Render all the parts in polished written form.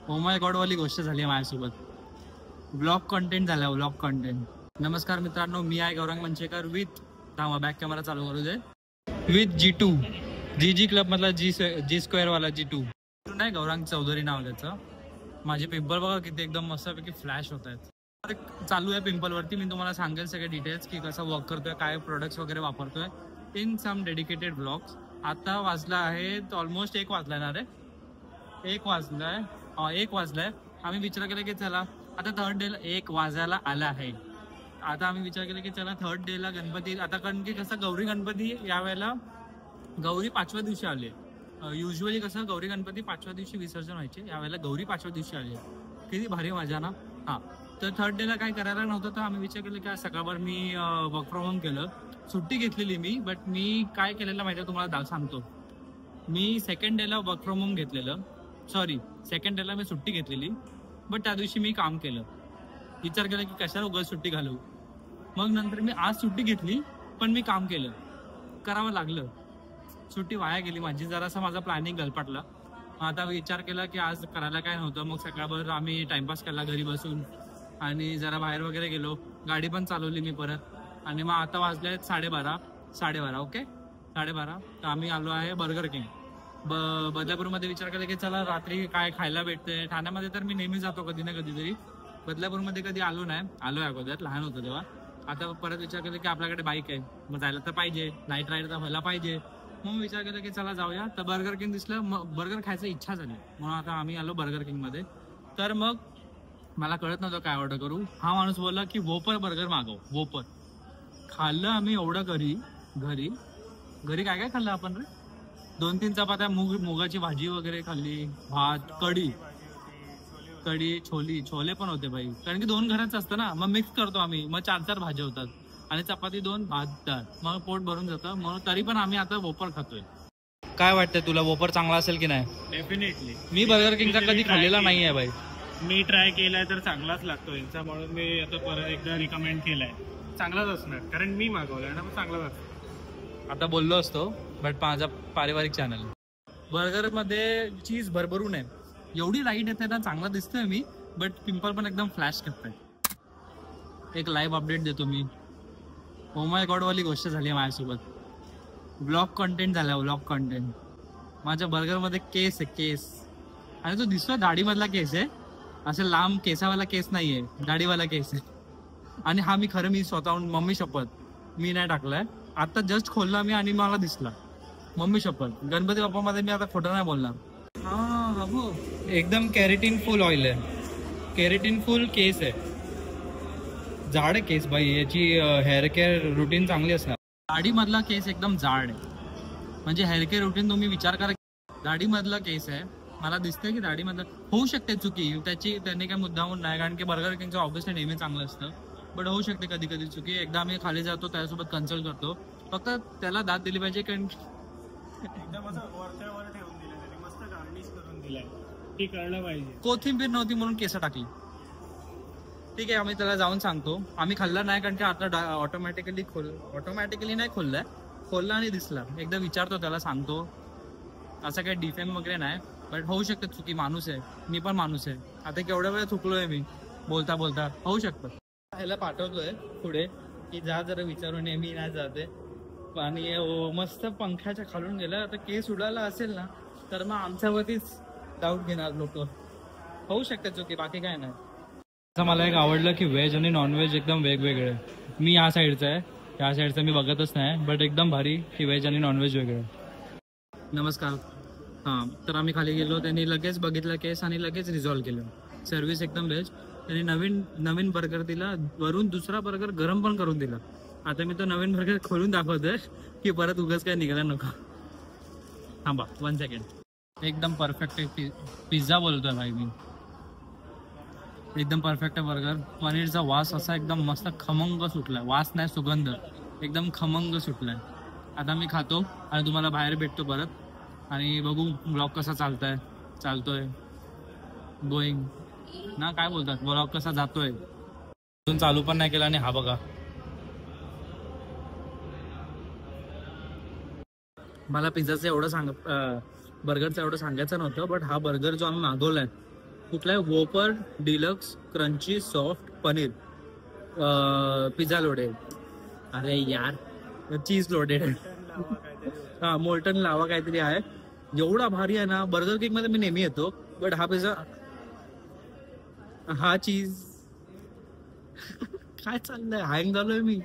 Oh my God वाली गोष्ट झाली आहे माझ्यासोबत. ब्लॉग कंटेंट झाला, ब्लॉग कंटेंट. नमस्कार मित्रांनो, मी आहे गौरंग मंचेकर विथ थांबा बॅक कॅमेरा चालू करू दे. विथ G2 जी क्लब मधला जी स्क्वेअर वाला G2 नाही, गौरंग चौधरी नाव त्याचं. माझे पिंपल बघा किती एकदम मस्तपैकी फ्लॅश होत आहेत. चालू आहे पिंपलवरती. मी तुम्हाला सांगेल सगळे डिटेल्स की कसं वर्क करतोय, काय प्रोडक्ट्स वगैरे वापरतोय इन सम डेडिकेटेड ब्लॉग्स. आता वाजला आहे ऑलमोस्ट 1 वाजला ना रे, 1 वाजलाय. आम्ही विचार केला की चला आता थर्ड डे 1 वाजायला आला आहे. आता आम्ही विचार केला की चला थर्ड डेला गणपती, आता कारण की कसं गौरी गणपती यावेळेला गौरी 5व्या दिवशी आले. युजली कसं गौरी गणपती 5व्या दिवशी विसर्जन व्हायचे, यावेळेला गौरी 5व्या दिवशी आली. किती भारी मजा ना. हां, तर थर्ड डेला काय करायला नव्हतं तर आम्ही विचार केला की आज सकाळभर मी वर्क फ्रॉम होम केलं. सुट्टी घेतलेली मी, बट मी काय केलेलं माहिती आहे तुम्हाला सांगतो. मी सेकंड डेला वर्क फ्रॉम होम घेतलेलं, सेकंड डेला मी सुट्टी घेतलेली, बट त्या दिवशी मी काम केलं. विचार केला की कशाला उगाच सुट्टी घालवू. मग नंतर मी आज सुट्टी घेतली पण मी काम केलं, करावं लागलं. सुट्टी वाया गेली माझी, जरासा माझा प्लॅनिंग गलपाटला. आता विचार केला की आज करायला काय नव्हतं, मग सकाळभर आम्ही टाइमपास केला घरी बसून आणि जरा बाहेर वगैरे गेलो. गाडी पण चालवली मी परत. आणि मग आता वाजले आहेत 12:30 ओके 12:30. तर आम्ही आलो आहे बर्गर किंग बदलापूरमध्ये. विचार केला की चला रात्री काय खायला भेटते. ठाण्यामध्ये तर मी नेहमी जातो कधी ना कधीतरी, बदलापूरमध्ये कधी आलो नाही. आलो आहे अगोदर, लहान होतो तेव्हा. आता परत विचार केला की आपल्याकडे बाईक आहे, मग जायला तर पाहिजे, नाईट राईड तर व्हायला पाहिजे. मग विचार केला की चला जाऊया. तर बर्गर किंग दिसलं, मग बर्गर खायची इच्छा झाली म्हणून आता आम्ही आलो बर्गर किंगमध्ये. तर मग मला कळत नव्हतं काय ऑर्डर करू. हा माणूस बोलला की वोपर बर्गर मागव. वोपर खाल्लं आम्ही एवढं. घरी काय काय खाल्लं आपण रे? 2-3 चपात्या, मुगाची भाजी वगैरे खाल्ली, भात, कढी, छोले पण होते भाई. कारण की 2 घराच असतं ना, मग मिक्स करतो आम्ही, मग 4 भाज्या होतात आणि चपाती 2, भात 4, मग पोट भरून जातं. म्हणून तरी पण आम्ही आता वोपर खातोय. काय वाटतंय तुला, वोपर चांगला असेल की नाही? डेफिनेटली. मी बर्गर किंगचा कधी खाल्लेला नाही आहे भाई. मी ट्राय केलाय तर चांगलाच लागतो यांचा, म्हणून मी आता परत एकदा रिकमेंड केलाय. चांगलाच असणार कारण मी मागवलाय ना, मग चांगलाच असणार. आता बोललो असतो, बट माझा पारिवारिक चॅनल. बर्गर मध्ये चीज भरभरून आहे, एवढी लाईट येते ना, चांगला दिसतोय मी, बट पिंपल पण एकदम फ्लॅश करतोय. एक लाईव्ह अपडेट देतो मी. ओ माय गॉड वाली गोष्ट झाली आहे माझ्यासोबत. ब्लॉग कंटेंट झाला, ब्लॉग कंटेंट. माझ्या बर्गरमध्ये केस आहे, केस. आणि तो दिसतोय दाढीमधला केस आहे, असं लांब केसावाला केस नाहीये, दाढीवाला केस आहे. आणि हा मी स्वतःहून, मम्मी शपथ, मी नाही टाकलाय. आता जस्ट खोलला मी आणि मला दिसला, मम्मी शपथ. गणपती बाप्पामध्ये मी आता खोटं नाही बोलणार. हा हो, एकदम कॅरेटीन फुल ऑइल आहे, कॅरेटीन फुल केस आहे, जाड केस भाई. याची हेअर केअर रुटीन चांगली असणार. दाढीमधला केस एकदम जाड आहे, म्हणजे हेअर केअर रुटीन तुम्ही विचार करा. दाढीमधला केस आहे, मला दिसतंय की दाढीमधलं होऊ शकते चुकी त्याची, त्यांनी काय मुद्दामून नाही, कारण की बर्गर किंगचं ऑब्व्हियसली नेहमी चांगलं असतं, बट होऊ शकते कधी कधी चुकी. एकदा आम्ही खाली जातो, त्याच्यासोबत कन्सल्ट करतो, फक्त त्याला दाद दिली पाहिजे. कारण एकदम असं वरच्यावर ठेवून दिलं त्यांनी, मस्त गार्निश करून दिलाय, ती कळलं पाहिजे. कोथिंबीर नव्हती म्हणून केस टाकली. ठीक आहे, आम्ही त्याला जाऊन सांगतो. आम्ही खाल्ला नाही कारण की आता ऑटोमॅटिकली नाही खोलला आणि दिसला. एकदा विचारतो त्याला, सांगतो. असं काही डिफेम वगैरे नाही, बट होऊ शकतं चुकी. माणूस आहे, मी पण माणूस आहे. आता केवढ्या वेळा चुकलोय मी बोलता बोलता, होऊ शकतं. ह्याला पाठवतोय पुढे की जा जरा विचारून मी नाही जाते. आणि मस्त पंख्याच्या खालून गेलं. आता केस उडाला असेल ना तर मग आमच्यावरतीच डाऊट घेणार लोक. होऊ शकते चुकी, बाकी काय नाही. असं मला एक आवडलं की व्हेज आणि नॉनव्हेज एकदम वेगवेगळे. मी या साईडचा आहे, या साईडचं मी बघतच नाही, बट एकदम भारी की व्हेज आणि नॉनव्हेज वेगळं. नमस्कार. हां, तर आम्ही खाली गेलो, त्यांनी लगेच बघितलं केस आणि लगेच रिझॉल्व्ह केलं. सर्व्हिस एकदम बेस्ट. त्यांनी नवीन बर्गर दिला, वरून दुसरा बर्गर गरम पण करून दिला. आता मी तो नवीन बर्गर खोलून दाखवतोय की परत उगाच काय निघाला नको. थांबा 1 सेकंड. एकदम परफेक्ट पिझ्झा बोलतोय भाई मी. एकदम परफेक्ट आहे बर्गर. पनीरचा वास असा एकदम मस्त खमंग सुटलाय. वास नाही, सुगंध एकदम खमंग सुटलाय. आता मी खातो आणि तुम्हाला बाहेर भेटतो परत, आणि बघू ब्लॉग कसा चालतोय गोईंग ना, काय बोलतात, ब्लॉग कसा जातोय. अजून चालू पण नाही केला. आणि हा बघा, मला पिझ्झाचं एवढं बर्गरचं एवढं सांगायचं नव्हतं, बट हा बर्गर जो आम्ही मागवलाय कुठला आहे Whopper deluxe crunchy soft paneer pizza loaded. अरे यार चीज लोडेड. हा मोल्टन लावा काहीतरी आहे. एवढा भारी आहे ना. बर्गर किंग मध्ये मी नेहमी येतो बट हा पिझ्झा हा चीज काय चाललंय हँग झालोय मी.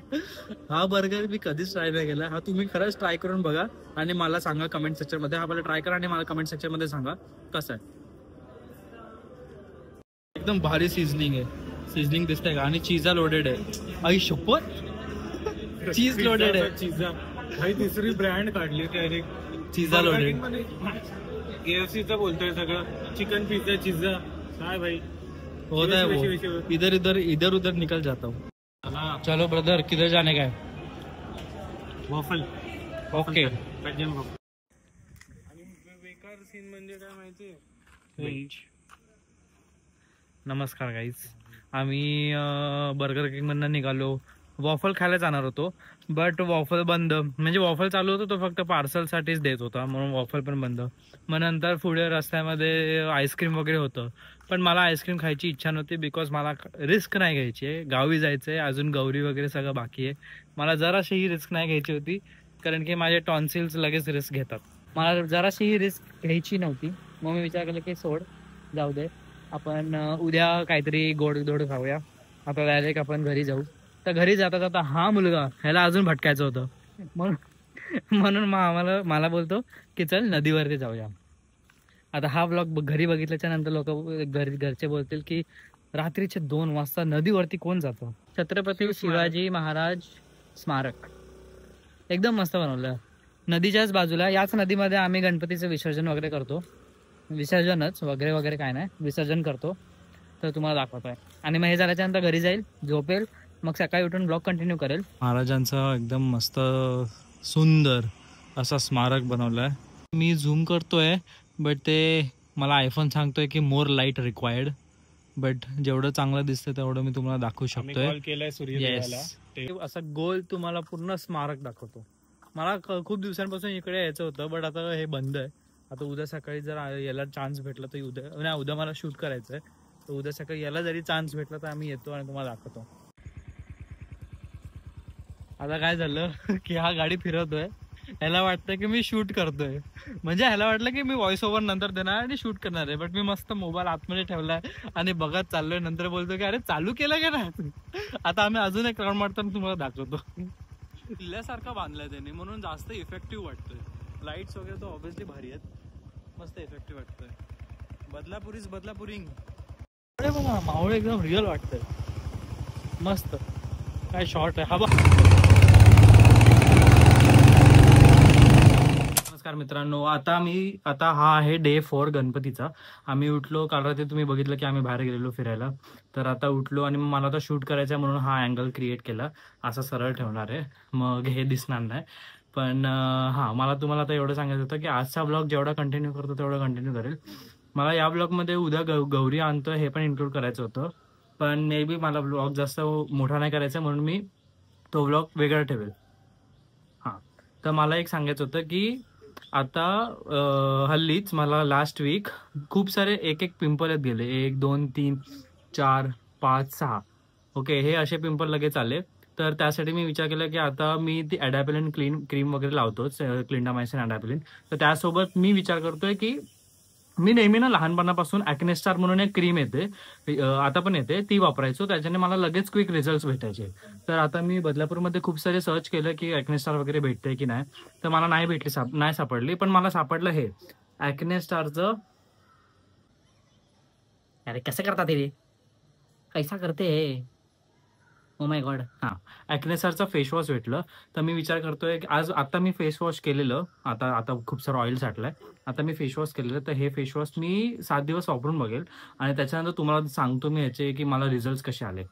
हा बर्गर मी कधीच ट्राय नाही केला. हा तुम्ही खरंच ट्राय करून बघा आणि मला सांगा कमेंट सेक्शन मध्ये. हा मला ट्राय करा आणि मला कमेंट सेक्शन मध्ये सांगा कसं आहे. एकदम भारी सिझनिंग आहे. सिझनिंग दिसतंय का. आणि चिझा लोडेड आहे. आई शपथ चीज लोडेड आहे. चिझा भाई तिसरी ब्रँड काढली त्याने. चिझा लोडेड. KFCचं बोलतोय सगळं. चिकन पिझ्झा चिझा काय भाई होता है वो. इधर इधर इधर उधर निकल जाता हूँ. चलो ब्रदर किधर जाने का है. वॉफल. ओके. आणि बेकार सीन म्हणजे काय माहितीये. नमस्कार गाईज. आम्ही बर्गर किंग मधनं निघालो. वॉफल खायला जाणार होतो बट वॉफल बंद. म्हणजे वॉफल चालू होतं तो फक्त पार्सलसाठीच देत होता म्हणून वॉफल पण बंद. मग नंतर पुढे रस्त्यामध्ये आईस्क्रीम वगैरे होतं पण मला आईस्क्रीम खायची इच्छा नव्हती बिकॉज मला रिस्क नाही घ्यायची आहे. गावी जायचं आहे अजून गौरी वगैरे सगळं बाकी आहे. मला जराशी ही रिस्क नाही घ्यायची होती कारण की माझे टॉन्सिल्स लगेच रिस्क घेतात. मला जराशी ही रिस्क घ्यायची नव्हती. मग मी विचार केला की सोड जाऊ दे आपण उद्या काहीतरी गोड धोड खाऊया. आता डायरेक्ट आपण घरी जाऊ. तर घरी जाता जाता हा मुलगा ह्याला अजून भटकायचं होतं म्हणून मला बोलतो की चल नदीवरती जाऊया. आता हा ब्लॉग घरी बघितल्याच्या नंतर लोक घरचे बोलतील की रात्रीचे 2 वाजता नदीवरती कोण जातं. छत्रपती शिवाजी महाराज स्मारक एकदम मस्त बनवलं. नदीच्याच बाजूला याच नदीमध्ये आम्ही गणपतीचं विसर्जन वगैरे करतो. विसर्जनच वगैरे वगैरे काय नाही विसर्जन करतो. तर तुम्हाला दाखवतोय आणि मग हे झाल्याच्या नंतर घरी जाईल झोपेल मग सकाळी उठून ब्लॉग कंटिन्यू करेल. महाराजांचा एकदम मस्त सुंदर असा स्मारक बनवलाय. मी झूम करतोय बट ते मला आयफोन सांगतोय की मोर लाईट रिक्वायर्ड बट जेवढं चांगलं दिसतं तेवढं मी तुम्हाला दाखवू शकतोय. असं गोल तुम्हाला पूर्ण स्मारक दाखवतो. मला खूप दिवसांपासून इकडे यायचं होतं बट आता हे बंद आहे. आता उद्या सकाळी जर याला चान्स भेटला तर उद्या मला शूट करायचं आहे. तर उद्या सकाळी याला जरी चान्स भेटला तर आम्ही येतो आणि तुम्हाला दाखवतो. आता काय झालं की हा गाडी फिरवतोय. ह्याला वाटतं की मी शूट करतोय म्हणजे ह्याला वाटलं की मी व्हॉइस ओव्हर नंतर देणार आणि शूट करणार आहे. बट मी मस्त मोबाईल आतमध्ये ठेवलाय आणि बघत चाललोय. नंतर बोलतो की अरे चालू केलं का नाही. आता आम्ही अजून एक राऊंड मारताना तुम्हाला दाखवतो. किल्ल्यासारखा बांधलाय त्याने म्हणून जास्त इफेक्टिव्ह वाटतोय. लाईट्स वगैरे तर ऑब्व्हियसली भारी आहेत. मस्त इफेक्टिव्ह वाटतोय. बदलापुरिंग अरे बघा मावळ एकदम रिअल वाटतंय. मस्त काय शॉर्ट आहे हा बघ. नमस्कार मित्रांनो. आता हा आहे डे 4 गणपतीचा. आम्ही उठलो काल रात्री तुम्ही बघितलं की आम्ही बाहेर गेलेलो फिरायला. तर आता उठलो आणि मला आता शूट करायचं आहे म्हणून हा अँगल क्रिएट केला. असा सरळ ठेवणार आहे मग हे दिसणार नाही. पण हां मला तुम्हाला आता एवढं सांगायचं होतं की आजचा ब्लॉग जेवढा कंटिन्यू करतो तेवढा कंटिन्यू करेल. मला या ब्लॉगमध्ये उद्या गौरी आणतो हे पण इन्क्लूड करायचं होतं पण मे बी मला ब्लॉग जास्त मोठा नाही करायचा म्हणून मी तो ब्लॉग वेगळा ठेवेल. हां तर मला एक सांगायचं होतं की आता हल्लीच मला लास्ट वीक खूप सारे एक पिंपल येत गेले. 1 2 3 4 5 6 ओके हे असे पिंपल लगेच आले. तर त्यासाठी मी विचार केला की आता मी ती ॲडॅपिलिन क्रीम वगैरे लावतोच क्लिंडामायसिन ॲडॅपिलिन. तर त्यासोबत मी विचार करतोय की मी नेहमी ना लहानपणापासून ॲक्नेस्टार म्हणून एक क्रीम येते आता पण येते ती वापरायचो. त्याच्याने मला लगेच क्विक रिझल्ट भेटायचे. तर आता मी बदलापूरमध्ये खूप सारे सर्च केलं की ॲक्नेस्टार वगैरे भेटते की नाही. तर मला नाही सापडली. पण मला सापडलं हे ॲक्नेस्टारचं. अरे कसं करतात ते कैसा करते ओ माय गॉड. हां ॲक्नेस्टारचा फेस वॉश भेटलं. तर मी विचार करतोय की आता मी फेस वॉश केलेलं आता खूप सारं ऑइल साठलंय. आता मी फेस वॉश केलेलं तर हे फेस वॉश मी 7 दिवस वापरून बघेल आणि त्याच्यानंतर तुम्हाला सांगतो मी ह्याचे की मला रिझल्ट कसे आले.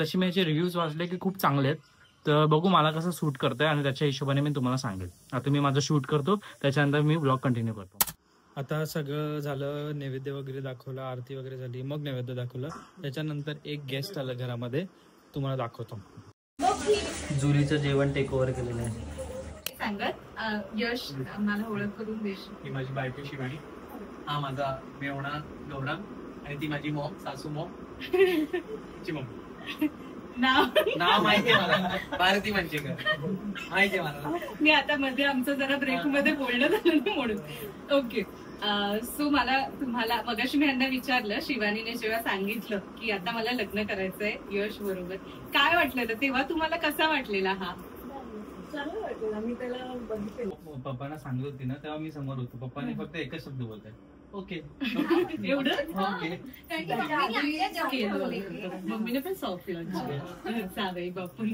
तशी मी ह्याचे रिव्ह्यूज वाचले की खूप चांगले आहेत. तर बघू मला कसं शूट करतंय आणि त्याच्या हिशोबाने मी तुम्हाला सांगेल. आता मी माझं शूट करतो त्याच्यानंतर मी ब्लॉग कंटिन्यू करतो. आता सगळं झालं. नैवेद्य वगैरे दाखवलं आरती वगैरे झाली मग नैवेद्य दाखवलं. त्याच्यानंतर एक गेस्ट आलं घरामध्ये तुम्हाला दाखवतो. जुलीचं जेवण टेक ओव्हर केलेलं आहे. सांगत यश मला ओळख करून देशील. ही माझी बायको शिवानी. हा माझा मेवणा गौरंग आणि ती माझी मॉम, सासू मॉम ची मॉम. नाव माहितीये मला, भारती मंचेकर माहितीये मला. मी आता मध्ये आमचं जरा ब्रेक मध्ये बोलणं झालं ना म्हणून. ओके, सो मला तुम्हाला मगाशी मी यांना विचारलं, शिवानीने जेव्हा सांगितलं की आता मला लग्न करायचंय यश बरोबर, काय वाटलेलं तेव्हा तुम्हाला? कसा वाटलेला हा? चांगलं वाटलं. मी त्याला बघितलं. पप्पांना सांगत होती ना तेव्हा मी समोर होतो. पप्पाने फक्त एकच शब्द बोलताय, ओके. एवढं ओके. मम्मीने पण सॉफ्ट जावई बापू.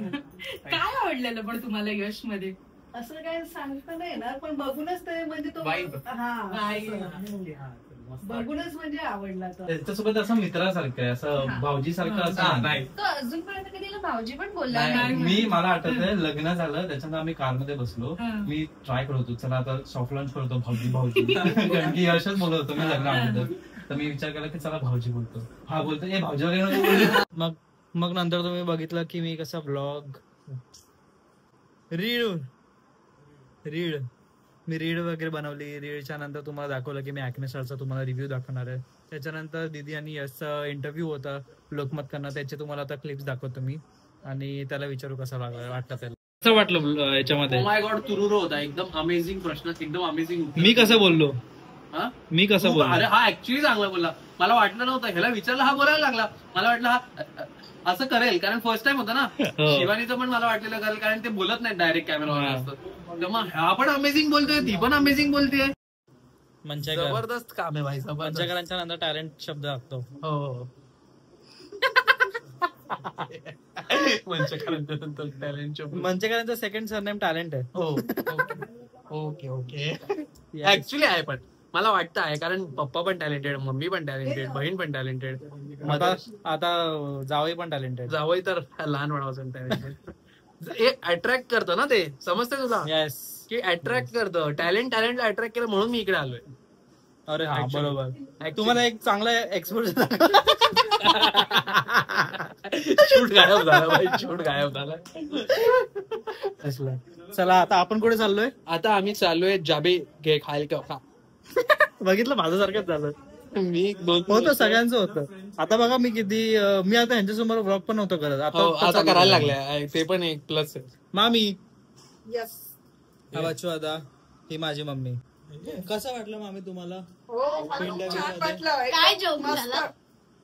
काय आवडलेलं पण तुम्हाला यश मध्ये? असं काय सांगता नाही येणार, पण बघूनच ते म्हणजे तो Vibe. बघूनच म्हणजे आवडला तो. त्याच्यासोबत असं मित्रासारखं आहे, असं भाऊजी सारखं असं नाही. तो अजूनपर्यंत कधी भाऊजी पण बोलला नाही, मी मला आठवतंय लग्न झालं त्याच्यानंतर आम्ही कार मध्ये बसलो. मी ट्राय करत होतो, चला आता सॉफ्ट लॉन्च करतो भाऊजी भाऊजी, कारण की यशच बोलत होतो मी लग्नानंतर. तर मी विचार केला की चला भाऊजी बोलतो. हा बोलतो ए भाऊजी वगैरे. मग नंतर तुम्ही बघितलं की मी कसा ब्लॉग रीड वगैरे बनवली. रीडच्या नंतर तुम्हाला दाखवलं की मी ॲक्ने स्टारचा तुम्हाला रिव्ह्यू दाखवणार आहे. त्याच्यानंतर दीदी आणि यशचा इंटरव्ह्यू होता लोकमत करणं, त्याचे तुम्हाला आता क्लिप्स दाखवतो मी आणि त्याला विचारू कसं वाटतं त्याला. कसं वाटलं याच्यामध्ये? माय गॉड, तुरुरो होता एकदम. अमेझिंग प्रश्न, एकदम अमेझिंग. मी कसं बोललो? अरे हा ऍक्च्युअली चांगला बोलला. मला वाटलं नव्हतं ह्याला विचारलं हा बोलायला लागला. मला वाटलं हा असं करेल, कारण फर्स्ट टाइम होता ना. शिवानीचं पण मला वाटलेलं करेल, कारण ते बोलत नाही डायरेक्ट कॅमेरावर असतं. तर मग हा पण अमेझिंग बोलतोय, ती पण अमेझिंग बोलतेय. जबरदस्त काम आहे भाई. मंचेकरांच्या नंतर टॅलेंट शब्द लागतो. हो. मंचेकरांचं सेकंड सरनेम टॅलेंट आहे. हो. ओके. ऍक्च्युली आहे, पण मला वाटतं आहे, कारण पप्पा पण टॅलेंटेड, मम्मी पण टॅलेंटेड, बहीण पण टॅलेंटेड, आता जावई पण टॅलेंटेड. जावई तर लहानपणापासून टॅलेंटेड. अट्रॅक्ट करतं ना ते, समजतं तुला? येस. की अट्रॅक्ट करतं. टॅलेंटला अट्रॅक्ट केलं म्हणून मी इकडे आलोय. अरे हा बरोबर. तुम्हाला एक चांगला एक्सपोजर. शूट गायब झाला भाई, शूट गायब झाला. चला आता आपण कुठे चाललोय? आता आम्ही चाललोय जाबे घे खायला का. बघितलं माझं सारखंच झालं. मी होतं सगळ्यांचं होतं. आता बघा मी मी आता ह्यांच्यासमोर व्लॉग पण नव्हतं करत, आता करायला लागलाय. ते पण एक प्लस आहे. मामी यस. हा बच्चू दादा, ही माझी मम्मी. कसं वाटलं मामी तुम्हाला? छान वाटलं. काय जोक झाला?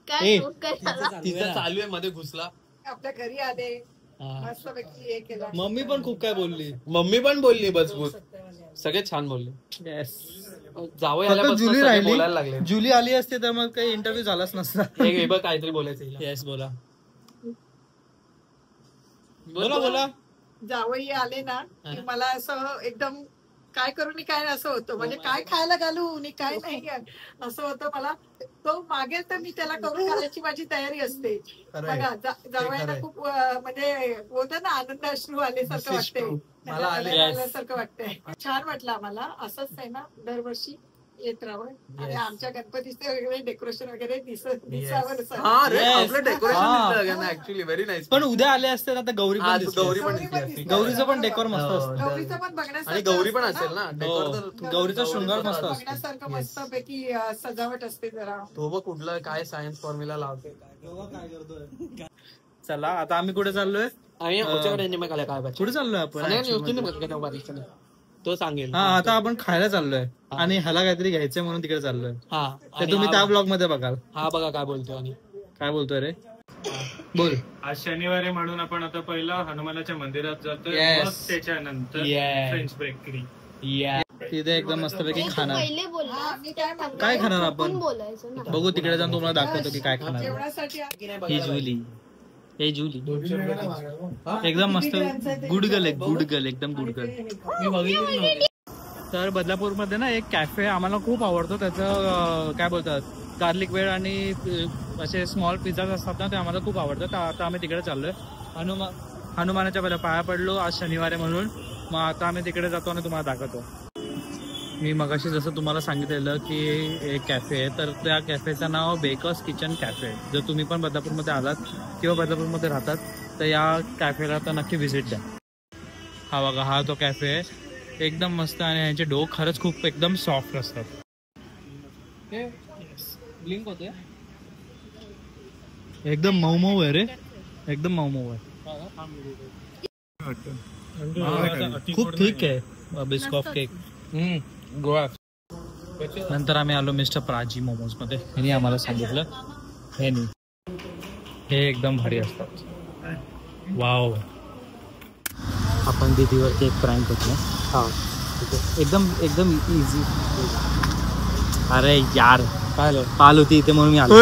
काय जोक झाला? तिथं चालू आहे, मध्ये घुसला. आपल्या घरी आले, मस्तपैकी हे केलं. मम्मी पण खूप काय बोलली. मम्मी पण बोलली बसबूत, सगळे छान बोलले. येस. जावं जुली राहिली, बोलायला लागले. जुली आली असते तर मग काही इंटरव्ह्यू झालाच नसता. हे बघ काहीतरी बोलायचं. येस बोला बोला. जावई आले ना की मला असं एकदम काय करू नि काय असं होतं, म्हणजे काय खायला घालू आणि काय नाही असं होतं मला. तो मागेल तर मी त्याला करून घालायची माझी तयारी असते. बघा जावयाला खूप म्हणजे होतं ना, आनंद अश्रू आल्यासारखं वाटतंय, मला आल्यासारखं वाटतंय. छान वाटलं आम्हाला. असंच आहे ना, दरवर्षी येत राहावं आणि आमच्या गणपतीचे वगैरे डेकोरेशन वगैरे दिसावं. Actually very nice. पण उद्या आले असते ना तर गौरी पण गौरीचं पण डेकोर मस्त असतं. गौरीचं पण बघण्यासारखं आणि गौरी पण असेल ना, गौरीचा शृंगार मस्त असतो. बघण्यासारखं मस्त पैकी सजावट असते जरा. तो बघ कुठलं काय सायन्स फॉर्म्युला लावते. चला आता आम्ही कुठे चाललोय? कुठे चाललोय आपण? तो सांगेल. हा आता आपण खायला चाललोय आणि ह्याला काहीतरी घ्यायचंय म्हणून तिकडे चाललोय. ते तुम्ही त्या ब्लॉग मध्ये बघाल. हा बघा काय बोलतोय. आणि काय बोलतोय रे? बोल. आज शनिवारी म्हणून आपण आता पहिला हनुमानाच्या मंदिरात जातोय, मग त्याच्यानंतर फ्रेंच बेकरी. तिथे एकदम मस्तपैकी खाणार. काय खाणार आपण बघू, तिकडे जाऊन तुम्हाला दाखवतो की काय खाणार. जेवणासाठी ही जुली, हे जुली एकदम मस्त गुडगल आहे, गुडगल एकदम गुडगल. तर बदलापूरमध्ये ना एक कॅफे आम्हाला खूप आवडतो. त्याचं काय बोलतात, गार्लिक ब्रेड आणि असे स्मॉल पिझ्झाज असतात ना, ते आम्हाला खूप आवडतं. तर आता आम्ही तिकडे चाललोय. हनुमानाच्या पहिल्या पाया पडलो आज शनिवार आहे म्हणून. मग आता आम्ही तिकडे जातो आणि तुम्हाला दाखवतो. मी मगाशी जसं तुम्हाला सांगितलेलं की एक कॅफे आहे, तर त्या कॅफेचं नाव बेकर्स किचन कॅफे आहे. जर तुम्ही पण बदलापूरमध्ये आलात किंवा बदलापूरमध्ये राहतात तर या कॅफेला तर नक्की व्हिजिट द्या. हा बघा, हा तो कॅफे आहे, एकदम मस्त. आणि ह्यांचे डो खरंच खूप एकदम सॉफ्ट असतात. ब्लिंक होते एकदम मऊ मऊ आहे रे, एकदम मऊ मऊ आहे. खूप ठीक आहे बिस्कॉफ केक. गोवा. नंतर आम्ही आलो मिस्टर प्राची मोमोज मध्ये. ह्यानी आम्हाला सांगितलं हे एकदम भारी असतात. वाव. आपण दीदीवरती एक प्रँक होतो. हा एकदम एकदम इझी. अरे यार पाल होती इथे म्हणून मी आलो.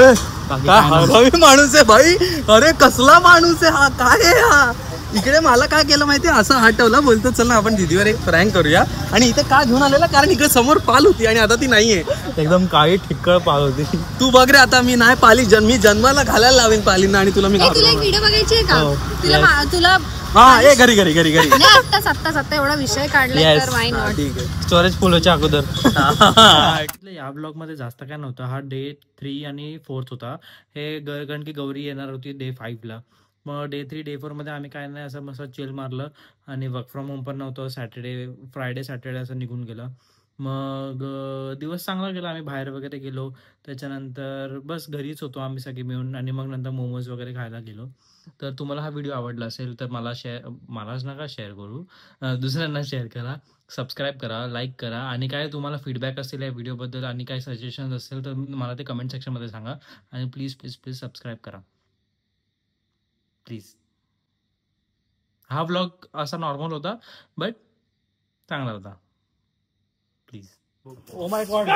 हळूहळू माणूस आहे भाई. अरे कसला माणूस आहे हा, काय आहे हा. इकडे मला काय केलं माहितीये, असं हटवलं, बोलतो चल ना आपण दीदीवर एक प्रँक करूया. आणि इथे का घेऊन आलेला, कारण इकडे समोर पाल होती आणि आता ती नाहीये. एकदम काळी ठिक्कळ पाल होती. तू बघ रे, आता मी नाही पाली मी जन्माला घालायला लावेन पालींना आणि तुला मी तुला एक व्हिडिओ बघायची आहे का? तुला हा ये घरी घरी घरी घरी आत्ता एवढा विषय काढलाय तर वाय नॉट. ठीक आहे. स्टोरेज फुल व्हायच्या अगोदर. या ब्लॉग मध्ये जास्त काय नव्हतं. हा डे 3 आणि 4 होता. हे कारण की गौरी येणार होती डे 5 ला. मग डे 3 डे 4 मध्ये आम्ही काय नाही असं मस्त चिल मारलं आणि वर्क फ्रॉम होम पण नव्हतं. फ्रायडे सॅटर्डे असं निघून गेलं. मग दिवस चांगला गेला. आम्ही बाहेर वगैरे गेलो. त्याच्यानंतर बस घरीच होतो आम्ही सगळे मिळून. आणि मग नंतर मोमोज वगैरे खायला गेलो. तर तुम्हाला हा व्हिडिओ आवडला असेल तर मलाच नका शेअर करू, दुसऱ्यांना शेअर करा, सबस्क्राईब करा, लाईक करा. आणि काय तुम्हाला फीडबॅक असेल या व्हिडिओबद्दल आणि काय सजेशन असेल तर मला ते कमेंट सेक्शनमध्ये सांगा. आणि प्लीज प्लीज प्लीज सबस्क्राईब करा प्लीज. हा व्लॉग असा नॉर्मल होता बट चांगला होता. प्लीज. Oh my God.